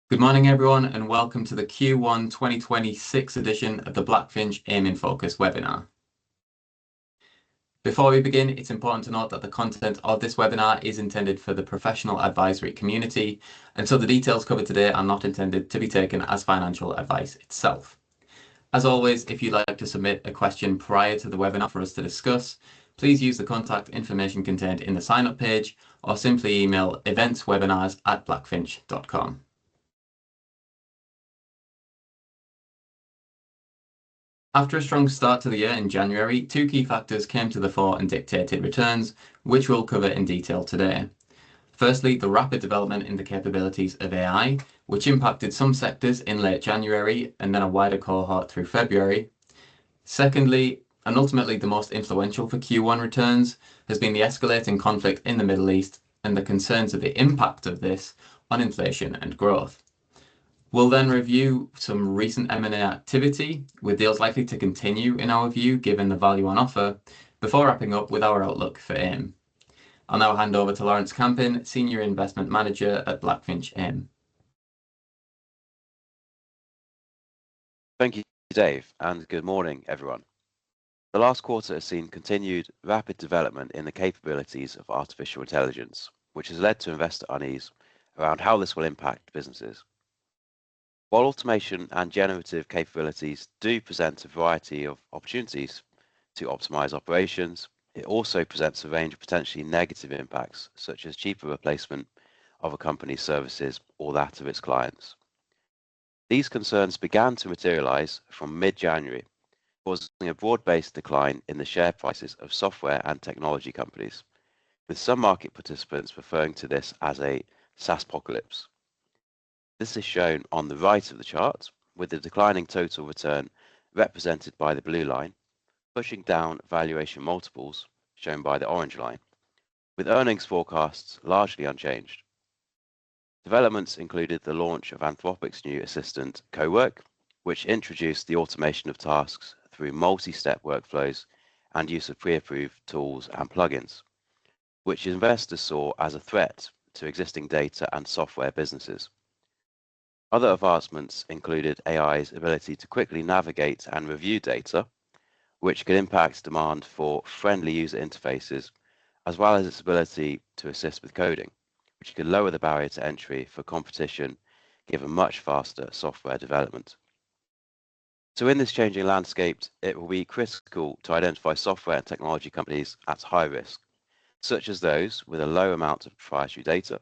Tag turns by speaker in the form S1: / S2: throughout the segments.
S1: Good morning, everyone, and welcome to the Q1 2026 edition of the Blackfinch Aim in Focus webinar. Before we begin, it's important to note that the content of this webinar is intended for the professional advisory community, and so the details covered today are not intended to be taken as financial advice itself. As always, if you'd like to submit a question prior to the webinar for us to discuss, please use the contact information contained in the sign-up page or simply email eventswebinars@blackfinch.com. After a strong start to the year in January, two key factors came to the fore and dictated returns, which we'll cover in detail today. Firstly, the rapid development in the capabilities of AI, which impacted some sectors in late January and then a wider cohort through February. Secondly, and ultimately the most influential for Q1 returns, has been the escalating conflict in the Middle East and the concerns of the impact of this on inflation and growth. We'll then review some recent M&A activity, with deals likely to continue in our view, given the value on offer, before wrapping up with our outlook for AIM. I'll now hand over to Lawrence Campin, Senior Investment Manager at Blackfinch AIM.
S2: Thank you, Dave, and good morning, everyone. The last quarter has seen continued rapid development in the capabilities of artificial intelligence, which has led to investor unease around how this will impact businesses. While automation and generative capabilities do present a variety of opportunities to optimize operations, it also presents a range of potentially negative impacts, such as cheaper replacement of a company's services or that of its clients. These concerns began to materialize from mid-January, causing a broad-based decline in the share prices of software and technology companies, with some market participants referring to this as a SaaSpocalypse. This is shown on the right of the chart, with the declining total return represented by the blue line, pushing down valuation multiples, shown by the orange line, with earnings forecasts largely unchanged. Developments included the launch of Anthropic's new assistant, Cowork, which introduced the automation of tasks through multi-step workflows and use of pre-approved tools and plugins, which investors saw as a threat to existing data and software businesses. Other advancements included AI's ability to quickly navigate and review data, which could impact demand for friendly user interfaces, as well as its ability to assist with coding, which could lower the barrier to entry for competition given much faster software development. So in this changing landscape, it will be critical to identify software and technology companies at high risk, such as those with a low amount of proprietary data,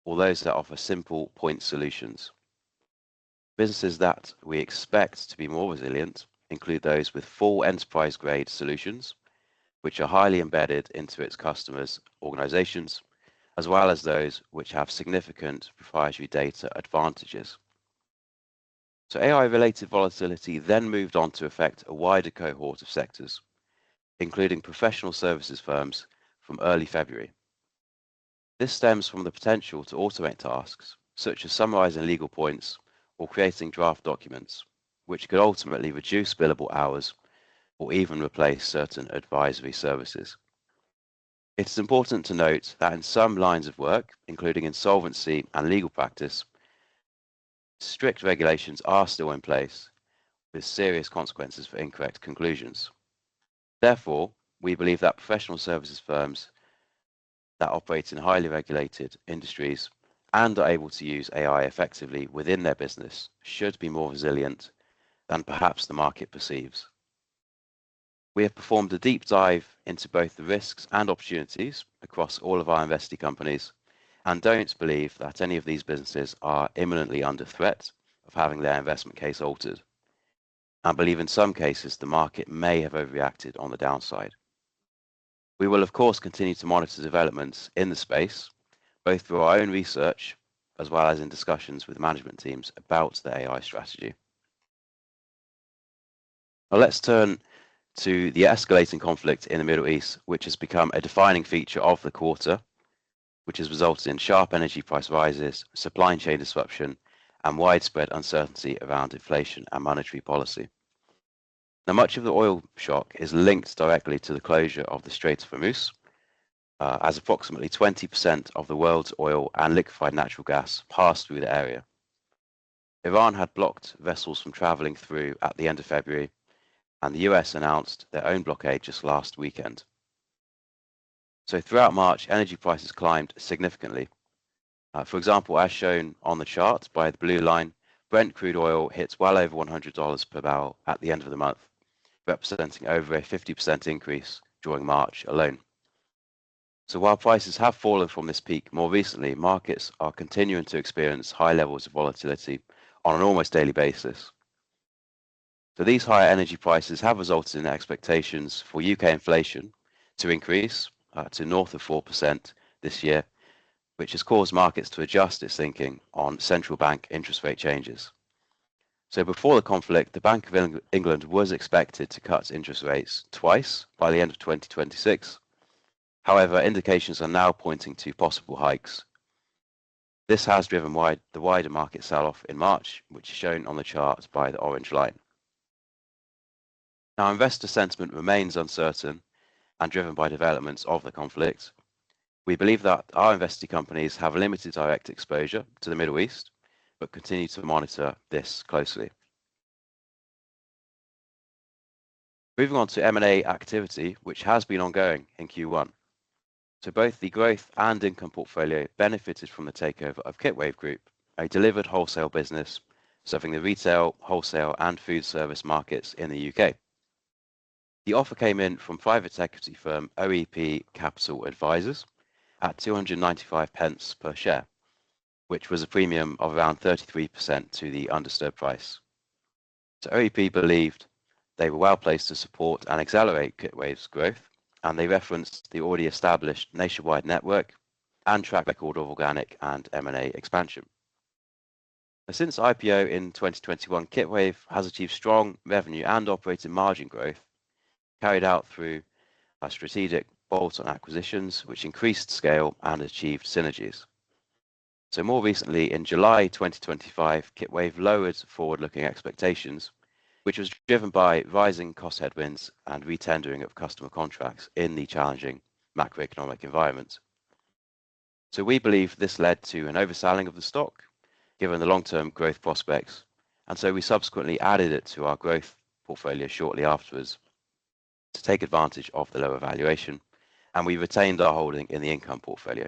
S2: or those that offer simple point solutions. Businesses that we expect to be more resilient include those with full enterprise-grade solutions, which are highly embedded into its customers' organizations, as well as those which have significant proprietary data advantages. So AI-related volatility then moved on to affect a wider cohort of sectors, including professional services firms from early February. This stems from the potential to automate tasks, such as summarizing legal points or creating draft documents, which could ultimately reduce billable hours or even replace certain advisory services. It is important to note that in some lines of work, including insolvency and legal practice, strict regulations are still in place, with serious consequences for incorrect conclusions. Therefore, we believe that professional services firms that operate in highly regulated industries and are able to use AI effectively within their business should be more resilient than perhaps the market perceives. We have performed a deep dive into both the risks and opportunities across all of our investee companies and don't believe that any of these businesses are imminently under threat of having their investment case altered, and believe in some cases the market may have overreacted on the downside. We will of course continue to monitor developments in the space, both through our own research as well as in discussions with management teams about the AI strategy. Now let's turn to the escalating conflict in the Middle East, which has become a defining feature of the quarter, which has resulted in sharp energy price rises, supply chain disruption, and widespread uncertainty around inflation and monetary policy. Now, much of the oil shock is linked directly to the closure of the Strait of Hormuz, as approximately 20% of the world's oil and liquefied natural gas pass through the area. Iran had blocked vessels from traveling through at the end of February, and the US announced their own blockade just last weekend. So throughout March, energy prices climbed significantly. For example, as shown on the chart by the blue line, Brent crude oil hits well over $100 per barrel at the end of the month, representing over a 50% increase during March alone. So while prices have fallen from this peak more recently, markets are continuing to experience high levels of volatility on an almost daily basis. So these higher energy prices have resulted in expectations for UK inflation to increase to north of 4% this year, which has caused markets to adjust its thinking on central bank interest rate changes. So before the conflict, the Bank of England was expected to cut interest rates twice by the end of 2026. However, indications are now pointing to possible hikes. This has driven the wider market sell-off in March, which is shown on the chart by the orange line. Now, investor sentiment remains uncertain and driven by developments of the conflict. We believe that our invested companies have limited direct exposure to the Middle East, but continue to monitor this closely. Moving on to M&A activity, which has been ongoing in Q1. So both the growth and income portfolio benefited from the takeover of Kitwave Group, a delivered wholesale business serving the retail, wholesale and food service markets in the UK. The offer came in from private equity firm OEP Capital Advisors at 295 pence per share, which was a premium of around 33% to the undisturbed price. So OEP believed they were well placed to support and accelerate Kitwave's growth, and they referenced the already established nationwide network and track record of organic and M&A expansion. Now, since IPO in 2021, Kitwave has achieved strong revenue and operating margin growth carried out through strategic bolt-on acquisitions, which increased scale and achieved synergies. So more recently, in July 2025, Kitwave lowered forward-looking expectations, which was driven by rising cost headwinds and retendering of customer contracts in the challenging macroeconomic environment. So we believe this led to an overselling of the stock, given the long-term growth prospects, and so we subsequently added it to our growth portfolio shortly afterwards to take advantage of the lower valuation, and we retained our holding in the income portfolio.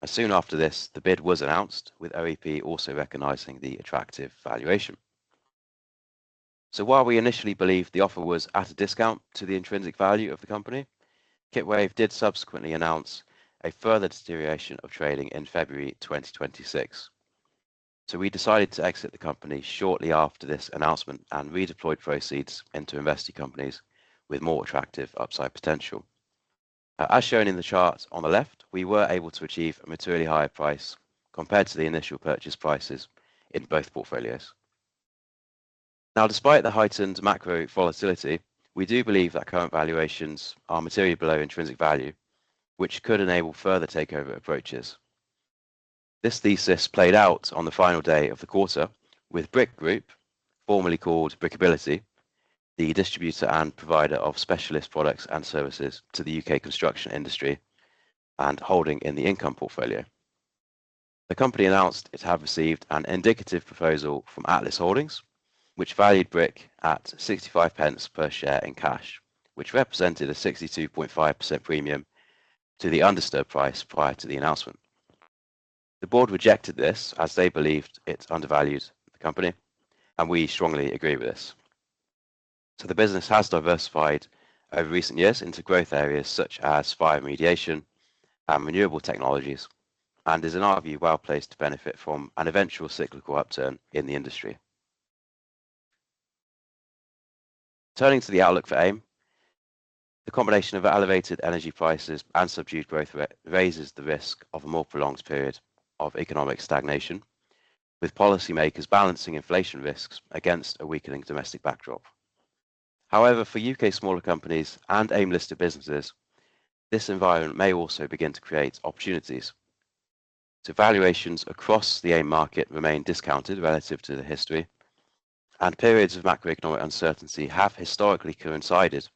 S2: As soon after this, the bid was announced, with OEP also recognizing the attractive valuation. So while we initially believed the offer was at a discount to the intrinsic value of the company, Kitwave did subsequently announce a further deterioration of trading in February 2026. So we decided to exit the company shortly after this announcement and redeployed proceeds into invested companies with more attractive upside potential. As shown in the chart on the left, we were able to achieve a materially higher price compared to the initial purchase prices in both portfolios. Now, despite the heightened macro volatility, we do believe that current valuations are materially below intrinsic value, which could enable further takeover approaches. This thesis played out on the final day of the quarter, with Brick Group, formerly called Brickability, the distributor and provider of specialist products and services to the UK construction industry, and holding in the income portfolio. The company announced it had received an indicative proposal from Atlas Holdings, which valued Brick at 65 pence per share in cash, which represented a 62.5% premium to the undisturbed price prior to the announcement. The board rejected this as they believed it undervalued the company, and we strongly agree with this. So the business has diversified over recent years into growth areas such as fire remediation and renewable technologies, and is in our view well placed to benefit from an eventual cyclical upturn in the industry. Turning to the outlook for AIM, the combination of elevated energy prices and subdued growth raises the risk of a more prolonged period of economic stagnation, with policymakers balancing inflation risks against a weakening domestic backdrop. However, for UK smaller companies and AIM-listed businesses, this environment may also begin to create opportunities. So valuations across the AIM market remain discounted relative to the history, and periods of macroeconomic uncertainty have historically coincided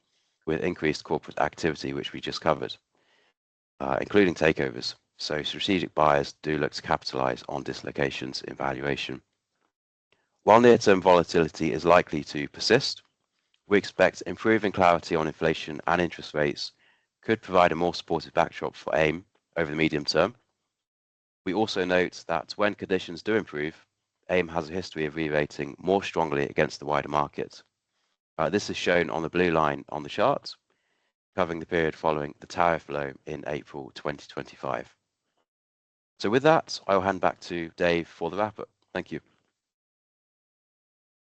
S2: with increased corporate activity, which we just covered, including takeovers. So strategic buyers do look to capitalize on dislocations in valuation. While near-term volatility is likely to persist, we expect improving clarity on inflation and interest rates could provide a more supportive backdrop for AIM over the medium term. We also note that when conditions do improve, AIM has a history of re-rating more strongly against the wider market. This is shown on the blue line on the chart, covering the period following the tariff low in April 2025. So with that, I'll hand back to Dave for the wrap-up. Thank you.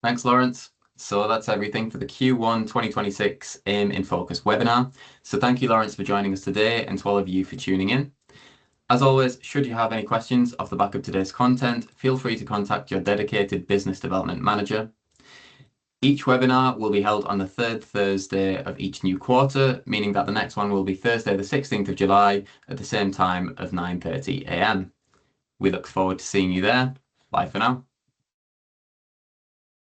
S1: Thanks, Lawrence. So that's everything for the Q1 2026 AIM in Focus webinar. So thank you, Lawrence, for joining us today, and to all of you for tuning in. As always, should you have any questions off the back of today's content, feel free to contact your dedicated business development manager. Each webinar will be held on the third Thursday of each new quarter, meaning that the next one will be Thursday, the 16th of July at the same time of 9:30 a.m. We look forward to seeing you there. Bye for now.